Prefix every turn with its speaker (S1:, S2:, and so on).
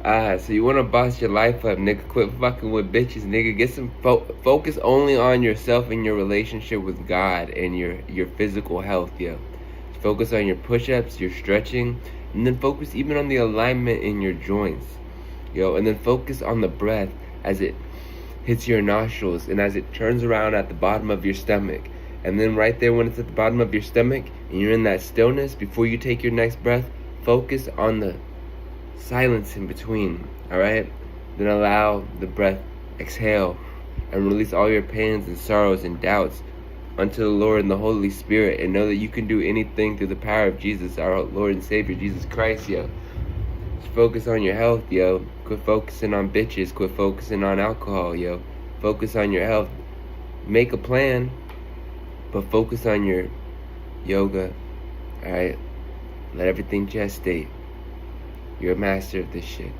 S1: So you wanna boss your life up, nigga? Quit fucking with bitches, nigga. Get some focus only on yourself and your relationship with God and your physical health, yo. Focus on your push-ups, your stretching, and then focus even on the alignment in your joints, yo. And then focus on the breath as it hits your nostrils and as it turns around at the bottom of your stomach. And then right there when it's at the bottom of your stomach and you're in that stillness before you take your next breath, focus on the silence in between, all right? Then allow the breath, exhale, and release all your pains and sorrows and doubts unto the Lord and the Holy Spirit, and know that you can do anything through the power of Jesus, our Lord and Savior, Jesus Christ, yo. Just focus on your health, yo. Quit focusing on bitches. Quit focusing on alcohol, yo. Focus on your health. Make a plan, but focus on your yoga, all right? Let everything gestate. You're a master of this shit.